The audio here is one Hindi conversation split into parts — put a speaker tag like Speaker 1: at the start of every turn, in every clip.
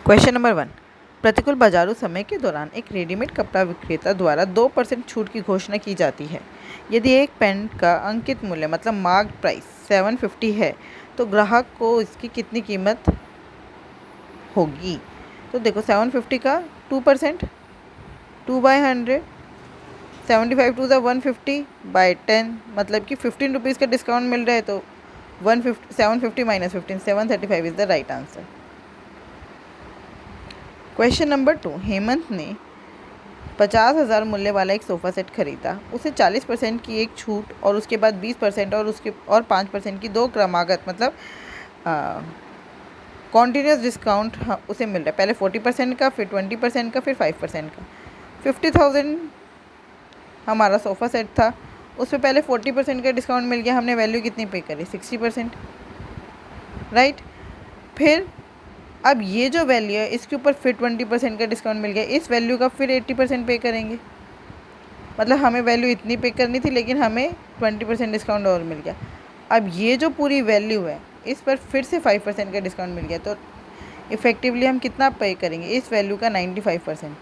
Speaker 1: Question number 1। प्रतिकूल बाजारू समय के दौरान एक रेडीमेड कपड़ा विक्रेता द्वारा 2% छूट की घोषणा की जाती है। यदि एक पैंट का अंकित मूल्य मतलब मार्क प्राइस 750 है तो ग्राहक को इसकी कितनी कीमत होगी। तो देखो 750 का 2% 2/100, 75 टू द 150 बाय 10 मतलब कि 15 रुपीज़ का डिस्काउंट मिल रहा है तो 750 minus 15 735 is the right answer. Question number 2। Hemant ने 50,000 मूल्य वाला एक सोफ़ा सेट खरीदा। उसे 40% की एक छूट और उसके बाद 20% और 5% की दो क्रमागत मतलब कॉन्टीन्यूस डिस्काउंट उसे मिल रहा है। पहले 40% का, फिर 20% का, फिर 5% का। 50,000 हमारा सोफ़ा सेट था, उस पर पहले 40% का डिस्काउंट मिल गया। हमने वैल्यू कितनी पे करी 60%, राइट। फिर अब ये जो वैल्यू है इसके ऊपर फिर 20% का डिस्काउंट मिल गया, इस वैल्यू का फिर 80% पे करेंगे। मतलब हमें वैल्यू इतनी पे करनी थी लेकिन हमें 20% डिस्काउंट और मिल गया। अब ये जो पूरी वैल्यू है इस पर फिर से 5% का डिस्काउंट मिल गया तो इफ़ेक्टिवली हम कितना पे करेंगे इस वैल्यू का 95%,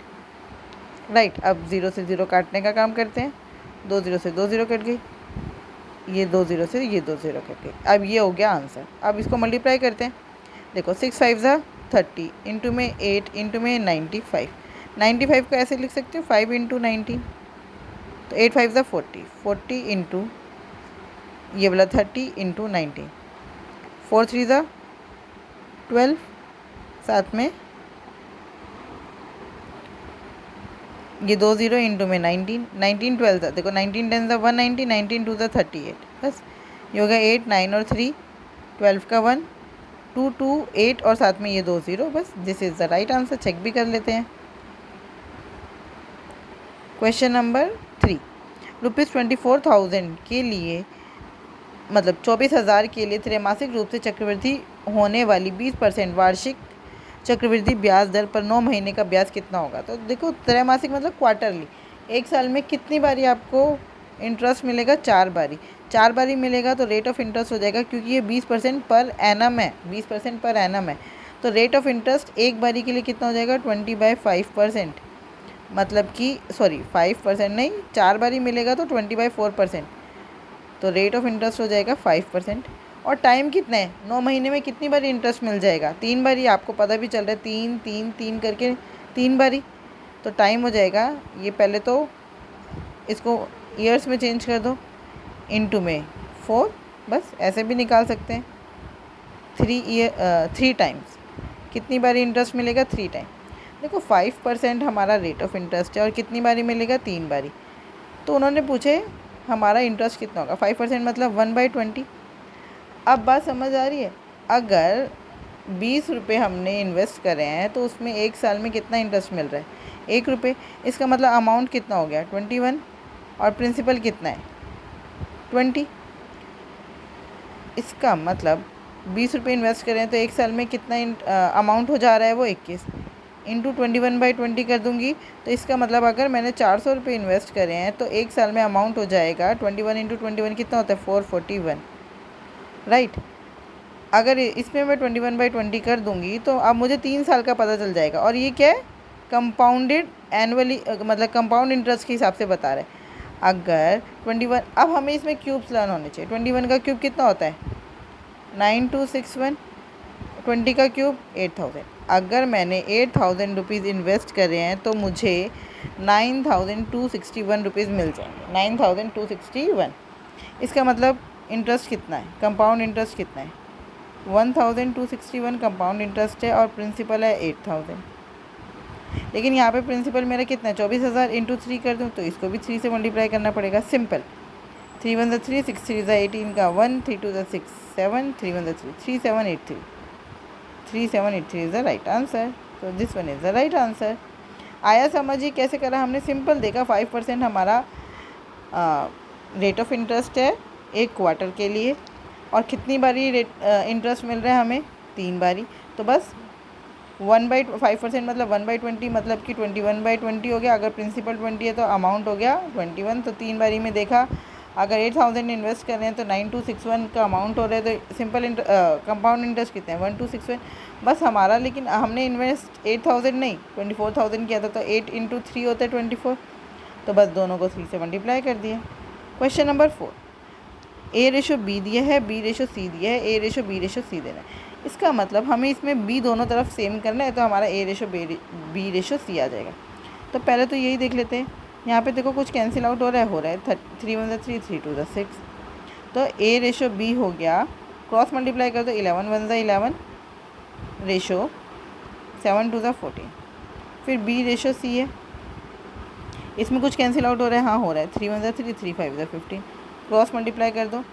Speaker 1: राइट। अब 0 से 0 काटने का काम करते हैं। 2 0 से 2 0 कट गई, ये 2 0 से ये 2 0 कट गई। अब ये हो गया आंसर। अब इसको मल्टीप्लाई करते हैं। देखो 6 5 ज़ा 30 इंटू में 8 इंटू में 95। 95 को ऐसे लिख सकते हो 5 इंटू 19 तो 8 5 ज़ा 40 40 इंटू ये वाला 30 इंटू 19 4 3 ज़ा 12 साथ में ये 2 0 इंटू में 19 19 12 ज़ा देखो 19 10 ज़ा 190 19 2 ज़ा 38 बस ये हो गया 8 9 और 3 12 का 1 2 2 8 और साथ में ये 2 0 बस this is the right answer. Check भी कर लेते हैं। Question number 3। ₹24,000 के लिए मतलब 24,000 के लिए त्रैमासिक रूप से चक्रवृद्धि होने वाली 20% वार्षिक चक्रवृद्धि ब्याज दर पर 9 महीने का ब्याज कितना होगा। तो देखो त्रैमासिक मतलब क्वार्टरली, एक साल में कितनी बारी आपको इंटरेस्ट मिलेगा 4 बारी। 4 बारी मिलेगा तो रेट ऑफ इंटरेस्ट हो जाएगा, क्योंकि ये 20% पर एनम है, 20% पर एनम है तो रेट ऑफ इंटरेस्ट एक बारी के लिए कितना हो जाएगा 20/5%। मतलब कि सॉरी 5% नहीं, 4 बारी मिलेगा तो 20/4%। तो रेट ऑफ इंटरेस्ट हो जाएगा 5%। और टाइम कितना है 9 महीने में कितनी बारी इंटरेस्ट मिल जाएगा 3 बारी। आपको पता भी चल रहा है 3 3 3 करके 3 बारी। तो टाइम हो जाएगा, ये पहले तो इसको ईयर्स में चेंज कर दो, इनटू में 4, बस ऐसे भी निकाल सकते हैं। 3 टाइम्स कितनी बारी इंटरेस्ट मिलेगा 3 टाइम। देखो 5% हमारा रेट ऑफ इंटरेस्ट है और कितनी बारी मिलेगा 3 बारी। तो उन्होंने पूछे हमारा इंटरेस्ट कितना होगा 5% मतलब 1/20। अब बात समझ आ रही है। अगर 20 रुपये हमने इन्वेस्ट करे हैं तो उसमें एक साल में कितना इंटरेस्ट मिल रहा है 1 रुपये। इसका मतलब अमाउंट कितना हो गया 21 और प्रिंसिपल कितना है 20। इसका मतलब 20 रुपये इन्वेस्ट करें तो एक साल में कितना अमाउंट हो जा रहा है वो 21 इंटू 21/20 कर दूंगी। तो इसका मतलब अगर मैंने 400 रुपये इन्वेस्ट करे हैं तो एक साल में अमाउंट हो जाएगा 21 इंटू 21 कितना होता है 441, राइट। अगर इसमें मैं 21/20 कर दूंगी तो अब मुझे 3 साल का पता चल जाएगा। और ये क्या है कंपाउंडेड एनुअली मतलब कंपाउंड इंटरेस्ट के हिसाब से बता रहा है। अगर 21, अब हमें इसमें क्यूब्स लर्न होने चाहिए। 21 का क्यूब कितना होता है 9261, 20 का क्यूब 8000। अगर मैंने 8000 रुपीज़ इन्वेस्ट करे हैं तो मुझे 9261 रुपीज़ मिल जाएंगे 9261। इसका मतलब इंटरेस्ट कितना है कंपाउंड इंटरेस्ट कितना है 1261 कंपाउंड इंटरेस्ट है और प्रिंसिपल है 8000। लेकिन यहाँ पे प्रिंसिपल मेरा कितना है 24,000 इंटू 3 कर दूँ तो इसको भी 3 से मल्टीप्लाई करना पड़ेगा। सिंपल 3 1 3 6 3 18 का 1 3 2 6 7 3 1 3 3783 3783 इज़ द राइट आंसर। तो this one is the right answer. आया समझ ही कैसे करा हमने। सिंपल देखा 5% हमारा रेट ऑफ इंटरेस्ट है एक क्वार्टर के लिए और कितनी बारी इंटरेस्ट मिल रहा है हमें 3 बारी। तो बस 1/5% मतलब 1/20 मतलब कि 21/20 हो गया। अगर प्रिंसिपल 20 है तो अमाउंट हो गया 21। तो 3 बारी में देखा अगर 8000 इन्वेस्ट कर रहे हैं तो 9261 का अमाउंट हो रहा है, तो सिंपल कंपाउंड इंटरेस्ट कितने हैं 1261 बस हमारा। लेकिन हमने इन्वेस्ट 8000 नहीं 24000 किया था, तो 8 × 3 होता है 24, तो बस दोनों को 3 से मल्टीप्लाई कर दिया। क्वेश्चन नंबर 4, A/B दिया है, B/C दिया है, A/B/C देना है। इसका मतलब हमें इसमें B दोनों तरफ सेम करना है, तो हमारा A/B/C आ जाएगा। तो पहले तो यही देख लेते हैं। यहाँ पे देखो कुछ कैंसिल आउट हो रहा है 3 1 3 3 2 6, तो A/B हो गया, क्रॉस मल्टीप्लाई कर दो 11 1 11 रेशो 7 2 14। फिर B/C है, इसमें कुछ कैंसिल आउट हो रहा है, हाँ हो रहा है 3 1 3 3 5 15, क्रॉस मल्टीप्लाई कर दो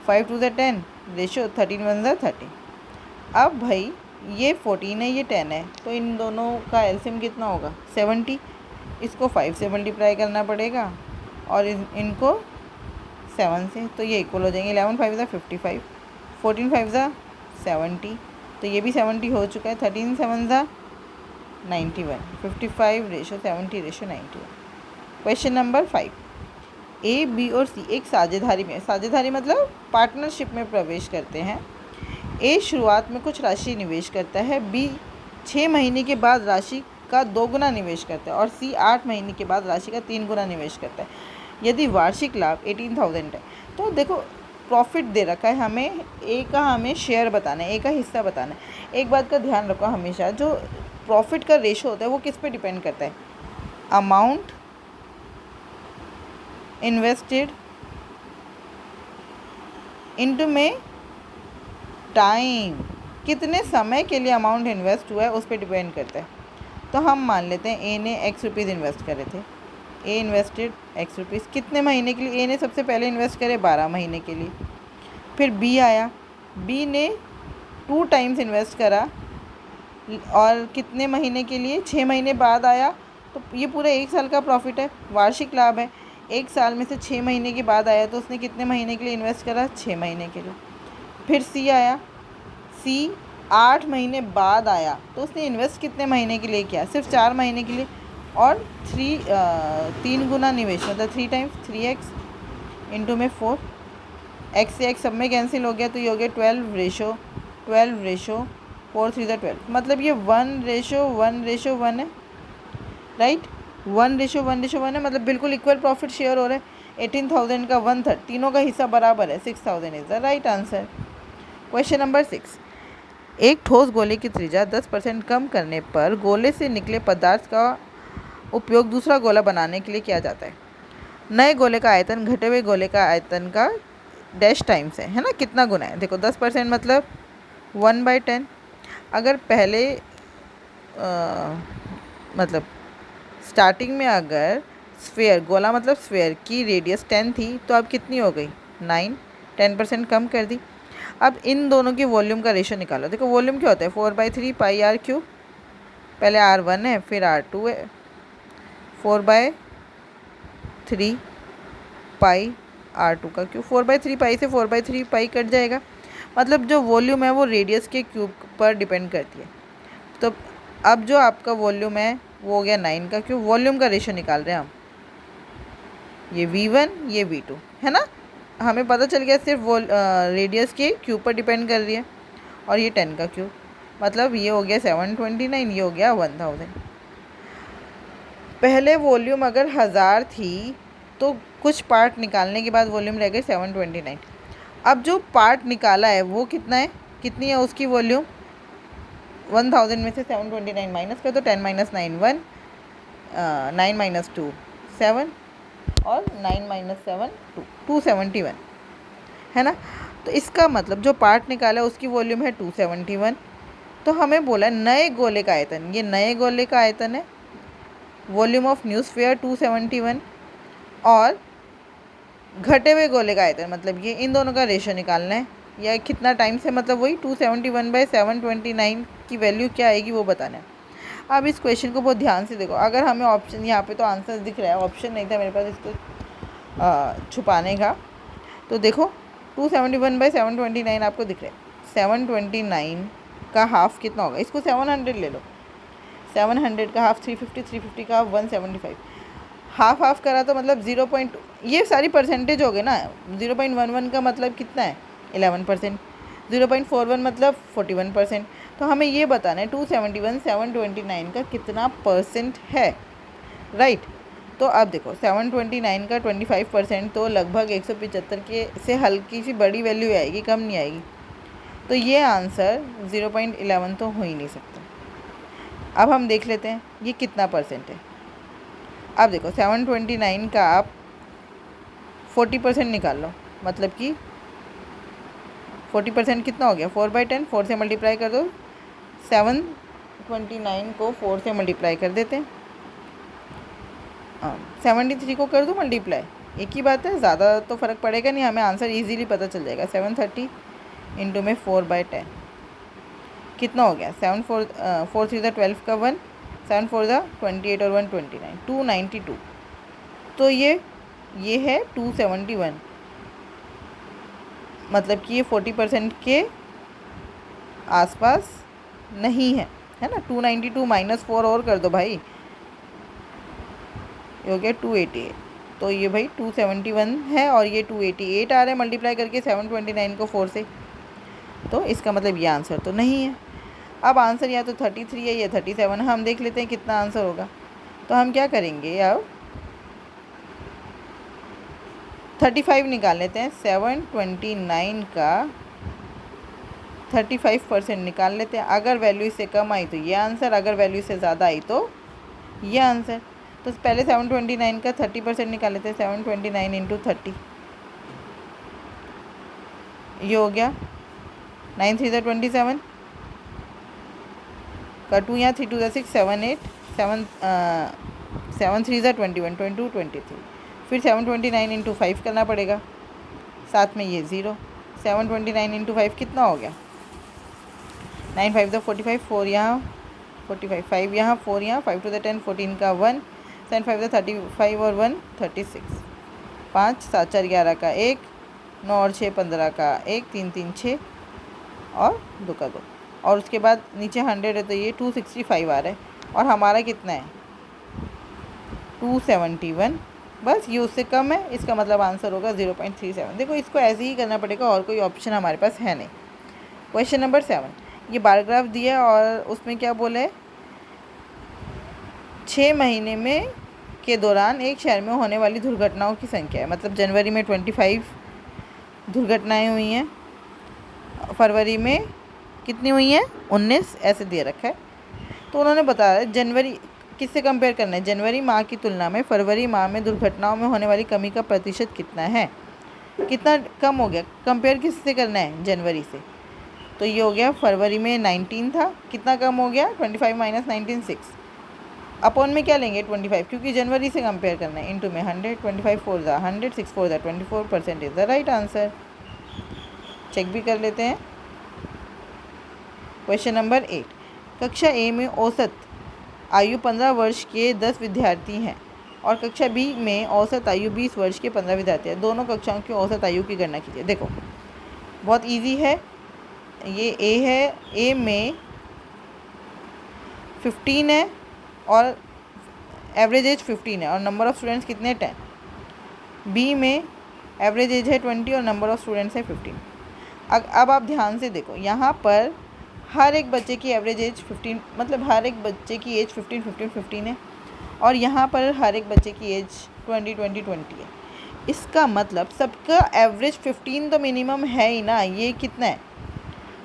Speaker 1: 5 2 10 रेशो 13 1 30। अब भाई ये 14 है ये 10 है, तो इन दोनों का एलसीएम कितना होगा 70। इसको 5 से मल्टीप्लाई करना पड़ेगा और इनको 7 से, तो ये इक्वल हो जाएंगे। 11 5 55, 14 5 70, तो ये भी 70 हो चुका है। 13 7 91, 55 ratio 70 ratio 91। Question number 5, A, B और C एक साझेदारी में, साझेदारी मतलब पार्टनरशिप में प्रवेश करते हैं। A शुरुआत में कुछ राशि निवेश करता है, B 6 महीने के बाद राशि का 2 गुना निवेश करता है और C 8 महीने के बाद राशि का 3 गुना निवेश करता है। यदि वार्षिक लाभ 18,000 है, तो देखो प्रॉफिट दे रखा है हमें, A का हमें शेयर बताना है, A का हिस्सा बताना है। एक बात का ध्यान रखो हमेशा, जो प्रॉफिट का रेशो होता है वो किस पे डिपेंड करता है, अमाउंट इन्वेस्टेड इनटू में टाइम, कितने समय के लिए अमाउंट इन्वेस्ट हुआ है उस पर डिपेंड करता है। तो हम मान लेते हैं ए ने X रुपीज़ इन्वेस्ट करे थे, ए इन्वेस्टेड X रुपीज़ कितने महीने के लिए, ए ने सबसे पहले इन्वेस्ट करे 12 महीने के लिए। फिर बी आया, बी ने 2 टाइम्स इन्वेस्ट करा और कितने महीने के लिए, 6 महीने बाद आया, तो ये पूरा 1 साल का प्रॉफिट है, वार्षिक लाभ है। 1 साल में से 6 महीने के बाद आया, तो उसने कितने महीने के लिए इन्वेस्ट करा, 6 महीने के लिए। फिर सी आया, सी 8 महीने बाद आया, तो उसने इन्वेस्ट कितने महीने के लिए किया, सिर्फ 4 महीने के लिए, और 3 गुना निवेश मतलब 3 टाइम्स 3x इंटू में 4, x से x सब में कैंसिल हो गया, तो ये हो गया 12 रेशो 4 3 12, मतलब ये 1:1:1 है, राइट। 1:1:1 है, मतलब बिल्कुल इक्वल प्रॉफिट शेयर हो रहा है। 18,000 का 1/3, तीनों का हिस्सा बराबर है, 6,000 is the right answer. Question number 6, एक ठोस गोले की त्रिज्या 10% कम करने पर गोले से निकले पदार्थ का उपयोग दूसरा गोला बनाने के लिए किया जाता है। नए गोले का आयतन घटे हुए गोले का आयतन का डैश टाइम्स है ना, कितना गुना है। देखो 10% मतलब 1/10। अगर पहले मतलब स्टार्टिंग में अगर स्फेयर, गोला मतलब स्फेयर की रेडियस 10 थी, तो अब कितनी हो गई 9, 10% कम कर दी। अब इन दोनों की वॉल्यूम का रेशो निकालो। देखो वॉल्यूम क्या होता है 4/3 πr³, पहले R1 है फिर R2 है, 4/3 πr² का क्यूब, 4/3 पाई से 4/3 पाई कट जाएगा, मतलब जो वॉल्यूम है वो रेडियस के क्यूब पर डिपेंड करती है। तो अब जो आपका वॉल्यूम है वो हो गया 9 का क्यूब, वॉल्यूम का रेशो निकाल रहे हैं हम, ये V1 ये V2 है ना, हमें पता चल गया सिर्फ वो रेडियस के क्यूब पर डिपेंड कर रही है, और ये 10 का क्यूब, मतलब ये हो गया 729, ये हो गया 1000। पहले वॉल्यूम अगर 1000 थी तो कुछ पार्ट निकालने के बाद वॉल्यूम रह गई 729। अब जो पार्ट निकाला है वो कितना है, कितनी है उसकी वॉल्यूम, 1000 में से 729 माइनस कर दो, 10 - 9 1, 9 - 2 7, और 9 - 7 2, 271 है ना। तो इसका मतलब जो पार्ट निकाला है उसकी वॉल्यूम है 271। तो हमें बोला नए गोले का आयतन, ये नए गोले का आयतन है, वॉल्यूम ऑफ न्यू स्फीयर 271, और घटे हुए गोले का आयतन मतलब ये, इन दोनों का रेशो निकालना है, या कितना टाइम से, मतलब वही 271/729 की वैल्यू क्या आएगी वो बताना है। अब इस क्वेश्चन को बहुत ध्यान से देखो, अगर हमें ऑप्शन, यहाँ पे तो आंसर दिख रहा है, ऑप्शन नहीं था मेरे पास इसको छुपाने का, तो देखो 271/729 आपको दिख रहा है, 729 का हाफ कितना होगा, इसको 700 ले लो, 700 का हाफ 350, 350 का हाफ 175। हाफ हाफ करा तो मतलब 0. ये सारी परसेंटेज हो गए ना। 0.11 का मतलब कितना है 11%, 0.41 मतलब 41%। तो हमें ये बताना है 271 729 का कितना परसेंट है, राइट। तो अब देखो 729 का 25% तो लगभग 175 के से हल्की सी बड़ी वैल्यू आएगी, कम नहीं आएगी। तो ये आंसर 0.11 तो हो ही नहीं सकता। अब हम देख लेते हैं ये कितना परसेंट है। अब देखो 729 का आप 40% निकाल लो, मतलब कि 40% कितना हो गया 4/10। 4 से मल्टीप्लाई कर दो, 729 को 4 से मल्टीप्लाई कर देते हैं। 73 को कर दो मल्टीप्लाई, एक ही बात है, ज़्यादा तो फ़र्क पड़ेगा नहीं, हमें आंसर इजीली पता चल जाएगा। 730 इंटू में 4/10 कितना हो गया 4 3 12 का 1, 7 4 28 और 1 29, 292। तो ये है 271, मतलब कि ये 40% के आसपास नहीं है, है ना। 292 माइनस 4 और कर दो भाई, ये हो गया 288। तो ये भाई 271 है और ये 288 आ रहा है मल्टीप्लाई करके 729 को 4 से। तो इसका मतलब ये आंसर तो नहीं है। अब आंसर या तो 33 है या 37 है, हम देख लेते हैं कितना आंसर होगा। तो हम क्या करेंगे, अब 35 निकाल लेते हैं। 729 का 35% निकाल लेते हैं। अगर वैल्यू इससे कम आई तो ये आंसर, अगर वैल्यू इससे ज़्यादा आई तो ये आंसर। तो पहले 729 का 30% निकाल लेते हैं। 729 इंटू 30, ये हो गया 9 3 27 का 2 यहाँ 3 2 6 7 8 7 7 3 21 22 23। फिर 729 इंटू 5 करना पड़ेगा, साथ में ये 0। 729 इंटू 5 कितना हो गया 9 5 45, 4 यहाँ 45, 5 यहाँ 4 यहाँ 5 2 10 14 का 1, 7 5 35 और 1 36, 5 7 4 11 का 1, 9 और 6 15 का 1, 3 3 6 और 2 का 2। और उसके बाद नीचे 100 है तो ये 265 आ रहा है और हमारा कितना है 271। बस ये उससे कम है, इसका मतलब आंसर होगा 0.37। देखो इसको ऐसे ही करना पड़ेगा, और कोई ऑप्शन हमारे पास है नहीं। क्वेश्चन नंबर 7, ये बार ग्राफ दिया और उसमें क्या बोला है 6 महीने में के दौरान एक शहर में होने वाली दुर्घटनाओं की संख्या है। मतलब जनवरी में 25 दुर्घटनाएं हुई हैं, फरवरी में कितनी हुई हैं 19, ऐसे दे रखा है। तो उन्होंने बताया जनवरी किससे कंपेयर करना है, जनवरी माह की तुलना में फरवरी माह में दुर्घटनाओं में होने वाली कमी का प्रतिशत कितना है, कितना कम हो गया, कंपेयर किससे करना है जनवरी से। तो ये हो गया फरवरी में 19 था, कितना कम हो गया 25 माइनस 19 6, अपॉन में क्या लेंगे 25 क्योंकि जनवरी से कंपेयर करना है, इंटू में 100, 25 4 100, 6 4 24% is the right answer. Check भी कर लेते हैं। क्वेश्चन नंबर 8, कक्षा ए में औसत आयु 15 वर्ष के 10 विद्यार्थी हैं और कक्षा बी में औसत आयु 20 वर्ष के 15 विद्यार्थी हैं। दोनों कक्षाओं की औसत आयु की गणना कीजिए। देखो बहुत इजी है, ये ए है, ए में 15 है और एवरेज एज 15 है और नंबर ऑफ़ स्टूडेंट्स कितने हैं 10। बी में एवरेज एज है 20 और नंबर ऑफ़ स्टूडेंट्स है 15। अब आप ध्यान से देखो, यहाँ पर हर एक बच्चे की एवरेज एज 15, मतलब हर एक बच्चे की एज 15 है और यहाँ पर हर एक बच्चे की एज 20 है। इसका मतलब सबका एवरेज 15 तो मिनिमम है ही ना। ये कितना है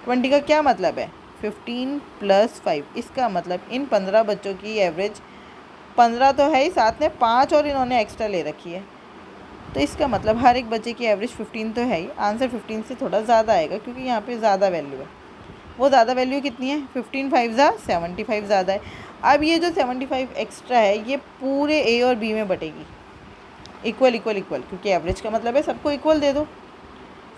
Speaker 1: 20 का क्या मतलब है 15 + 5, इसका मतलब इन 15 बच्चों की एवरेज 15 तो है ही, साथ में 5 और इन्होंने एक्स्ट्रा ले रखी है। तो इसका मतलब हर एक बच्चे की एवरेज 15 तो है ही। आंसर 15 से थोड़ा ज़्यादा आएगा क्योंकि यहाँ पे ज़्यादा वैल्यू है। वो ज़्यादा वैल्यू कितनी है 15 5 75 ज़्यादा है। अब ये जो 75 एक्स्ट्रा है ये पूरे ए और बी में बटेगी इक्वल इक्वल इक्वल, क्योंकि एवरेज का मतलब है सबको इक्वल दे दो।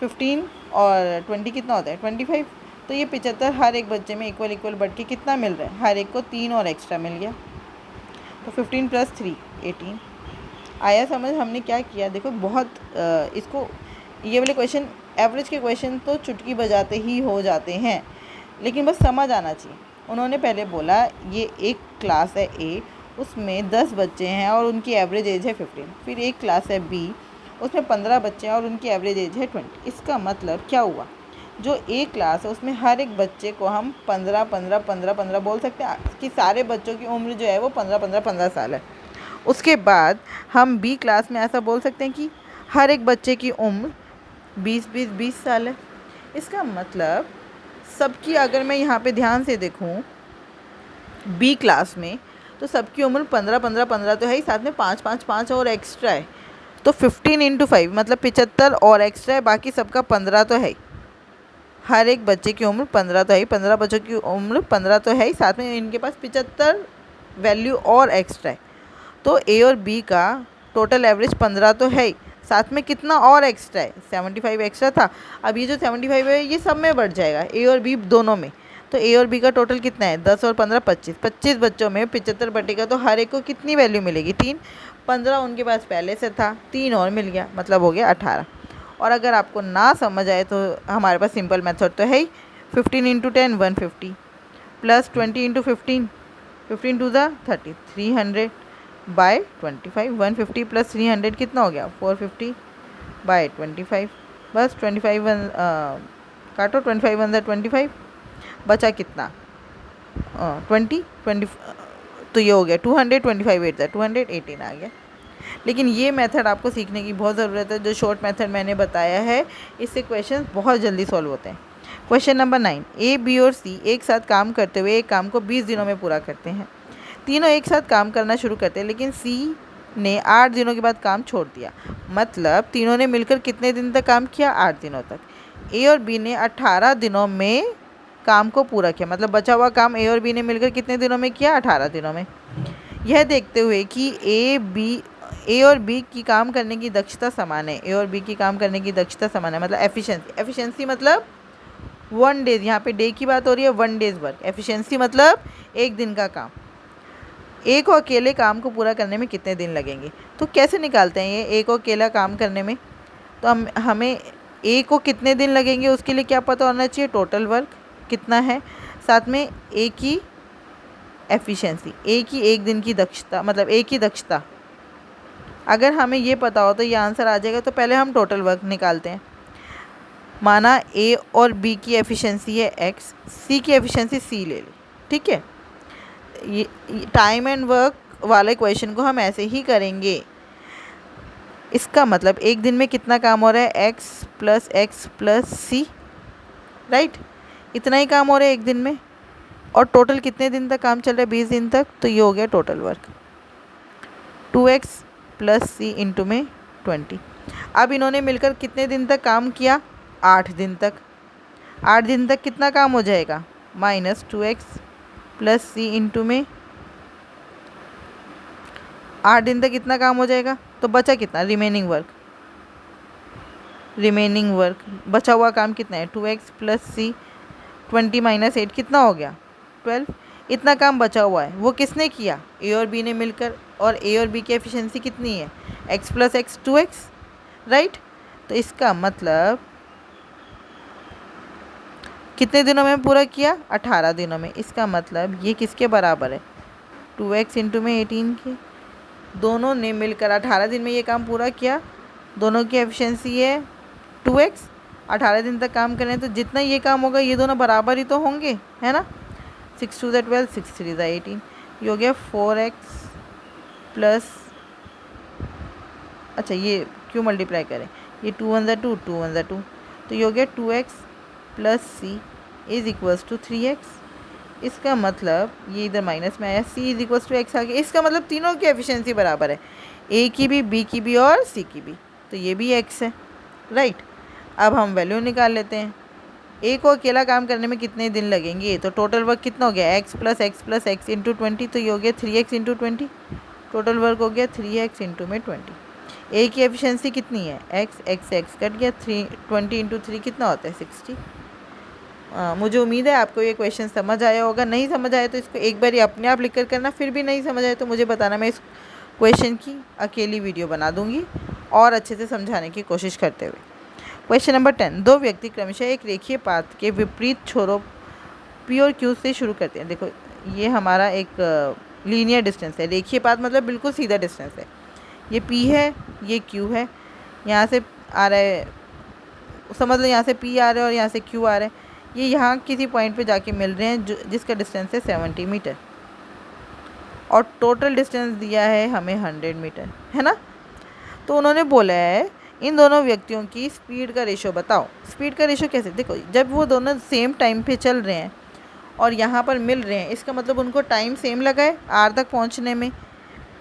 Speaker 1: 15 और 20 कितना होता है 25, तो ये 75 हर एक बच्चे में इक्वल इक्वल बढ़ के कितना मिल रहा है, हर एक को 3 और एक्स्ट्रा मिल गया। तो 15 + 3 18 आया समझ। हमने क्या किया देखो, बहुत इसको ये वाले क्वेश्चन, एवरेज के क्वेश्चन तो चुटकी बजाते ही हो जाते हैं, लेकिन बस समझ आना चाहिए। उन्होंने पहले बोला ये एक क्लास है ए, उसमें 10 बच्चे हैं और उनकी एवरेज एज है 15। फिर एक क्लास है B, उसमें 15 बच्चे हैं और उनकी एवरेज एज है 20। इसका मतलब क्या हुआ, जो एक क्लास है उसमें हर एक बच्चे को हम 15 15 15 15 बोल सकते हैं कि सारे बच्चों की उम्र जो है वो 15 15 15 साल है। उसके बाद हम B क्लास में ऐसा बोल सकते हैं कि हर एक बच्चे की उम्र 20 साल है। इसका मतलब सबकी अगर मैं यहाँ पे ध्यान से देखूँ B क्लास में, तो सबकी उम्र 15 15 15 तो है ही, साथ में 5 5 5 और एक्स्ट्रा है, तो 15 × 5 मतलब 75 और एक्स्ट्रा है, बाकी सबका 15 तो है ही। हर एक बच्चे की उम्र 15 तो है ही, 15 बच्चों की उम्र 15 तो है ही, साथ में इनके पास 75 वैल्यू और एक्स्ट्रा है। तो A और B का टोटल एवरेज 15 तो है ही, साथ में कितना और एक्स्ट्रा है, 75 एक्स्ट्रा था। अब ये जो 75 है ये सब में बढ़ जाएगा, A और B दोनों में। तो A और B का टोटल कितना है, 10 और 15 25, 25 बच्चों में 75 बटेगा, तो हर एक को कितनी वैल्यू मिलेगी, 3। 15 उनके पास पहले से था, 3 और मिल गया, मतलब हो गया 18। और अगर आपको ना समझ आए तो हमारे पास सिंपल मेथड तो है ही, 15 × 10 150 प्लस 20 × 15 15 2 30 300 बाय 25। 150 प्लस 300 कितना हो गया, 450 बाय 25। बस 25 काटो, 25 1 25, बचा कितना 20 तो ये हो गया 200, 25 8 218 आ गया। लेकिन ये मेथड आपको सीखने की बहुत ज़रूरत है। जो शॉर्ट मेथड मैंने बताया है इससे क्वेश्चन बहुत जल्दी सॉल्व होते हैं। क्वेश्चन नंबर 9, A, B और C एक साथ काम करते हुए एक काम को 20 दिनों में पूरा करते हैं। तीनों एक साथ काम करना शुरू करते हैं, लेकिन C ने 8 दिनों के बाद काम छोड़ दिया। मतलब तीनों ने मिलकर कितने दिन तक काम किया, 8 दिनों तक। A और B ने 18 दिनों में काम को पूरा किया। मतलब बचा हुआ काम A और B ने मिलकर कितने दिनों में किया, 18 दिनों में। यह देखते हुए कि A और B की काम करने की दक्षता समान है। A और B की काम करने की दक्षता समान है, मतलब एफिशिएंसी मतलब 1 डेज, यहाँ पे डे की बात हो रही है, 1 डेज वर्क। एफिशिएंसी मतलब एक दिन का काम। A को अकेले काम को पूरा करने में कितने दिन लगेंगे, तो कैसे निकालते हैं ये A को अकेला काम करने में। तो हमें A को कितने दिन लगेंगे उसके लिए क्या पता होना चाहिए, टोटल वर्क कितना है, साथ में A की एफिशिएंसी, A की एक दिन की दक्षता, मतलब A की दक्षता। अगर हमें ये पता हो तो ये आंसर आ जाएगा। तो पहले हम टोटल वर्क निकालते हैं। माना A और B की एफिशिएंसी है x, C की एफिशिएंसी C ले ली, ठीक है। ये टाइम एंड वर्क वाले क्वेश्चन को हम ऐसे ही करेंगे। इसका मतलब एक दिन में कितना काम हो रहा है, x प्लस C, राइट। इतना ही काम हो रहा है एक दिन में। और टोटल कितने दिन तक काम चल रहा है, 20 दिन तक। तो ये हो गया total work, 2x plus C into में 20। अब इन्होंने मिलकर कितने दिन तक काम किया, 8 दिन तक। 8 दिन तक कितना काम हो जाएगा, minus 2x plus C into में 8 दिन तक कितना काम हो जाएगा। तो बचा कितना, रिमेनिंग वर्क बचा हुआ काम कितना है, 2x प्लस C 20 माइनस 8 कितना हो गया, 12। इतना काम बचा हुआ है, वो किसने किया, A और B ने मिलकर। और A और B की एफिशिएंसी कितनी है, x plus x 2x, right. तो इसका मतलब कितने दिनों में पूरा किया, 18 दिनों में। इसका मतलब ये किसके बराबर है, 2x इंटू में 18 के। दोनों ने मिलकर 18 दिन में ये काम पूरा किया। दोनों की एफिशिएंसी है 2x। 18 दिन तक काम करें तो जितना ये काम होगा ये दोनों बराबर ही तो होंगे, है ना। 6 2 12, 6 3 18, ये हो गया 4x प्लस, अच्छा ये क्यों मल्टीप्लाई करें, ये 2 1 2 2 1 2, तो ये हो गया 2x plus C is equals to 3x। इसका मतलब ये इधर माइनस में आया, C is equals to x आ गया। इसका मतलब तीनों की एफिशिएंसी बराबर है, A की भी, B की भी और C की भी। तो ये भी x है, राइट। अब हम वैल्यू निकाल लेते हैं। A को अकेला काम करने में कितने दिन लगेंगे, तो टोटल वर्क कितना हो गया, x प्लस x इंटू 20, तो ये हो गया 3x इंटू 20। टोटल वर्क हो गया 3x इंटू में 20। A की एफिशिएंसी कितनी है, x कट गया, 20 इंटू 3 कितना होता है, 60। मुझे उम्मीद है आपको ये क्वेश्चन समझ आया होगा। नहीं समझ आया तो इसको एक बार अपने आप लिख कर करना, फिर भी नहीं समझ आए तो मुझे बताना, मैं इस क्वेश्चन की अकेली वीडियो बना दूंगी और अच्छे से समझाने की कोशिश करते हुए। क्वेश्चन नंबर 10, दो व्यक्ति क्रमशः एक रेखीय पाथ के विपरीत छोरों P और Q से शुरू करते हैं। देखो ये हमारा एक लीनियर डिस्टेंस है, रेखीय पाथ मतलब बिल्कुल सीधा डिस्टेंस है। ये P है, ये Q है, यहाँ से आ रहा है, समझ लो यहाँ से P आ रहा है और यहाँ से Q आ रहा है। ये यहाँ किसी पॉइंट पे जाके मिल रहे हैं जिसका डिस्टेंस है 70 मीटर, और टोटल डिस्टेंस दिया है हमें 100 मीटर, है ना। तो उन्होंने बोला है इन दोनों व्यक्तियों की स्पीड का रेशो बताओ। स्पीड का रेशो कैसे, देखो जब वो दोनों सेम टाइम पे चल रहे हैं और यहाँ पर मिल रहे हैं, इसका मतलब उनको टाइम सेम लगा है R तक पहुँचने में,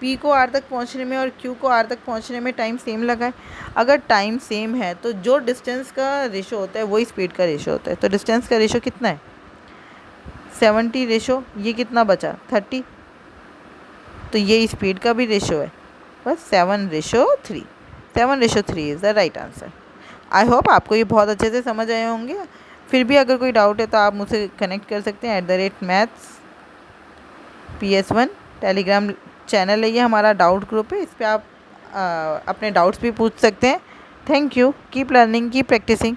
Speaker 1: P को R तक पहुँचने में और Q को R तक पहुँचने में टाइम सेम लगा है। अगर टाइम सेम है तो जो डिस्टेंस का रेशो होता है वही स्पीड का रेशो होता है। तो डिस्टेंस का रेशो कितना है, 70 रेशो, ये कितना बचा 30, तो ये स्पीड का भी रेशो है बस 7:3। 7:3 is the right answer. I hope आपको ये बहुत अच्छे से समझ आए होंगे। फिर भी अगर कोई डाउट है तो आप मुझसे कनेक्ट कर सकते हैं @maths PS1 टेलीग्राम चैनल है, ये हमारा डाउट ग्रुप है, इस पर आप अपने डाउट्स भी पूछ सकते हैं। Thank you, keep learning, keep practising.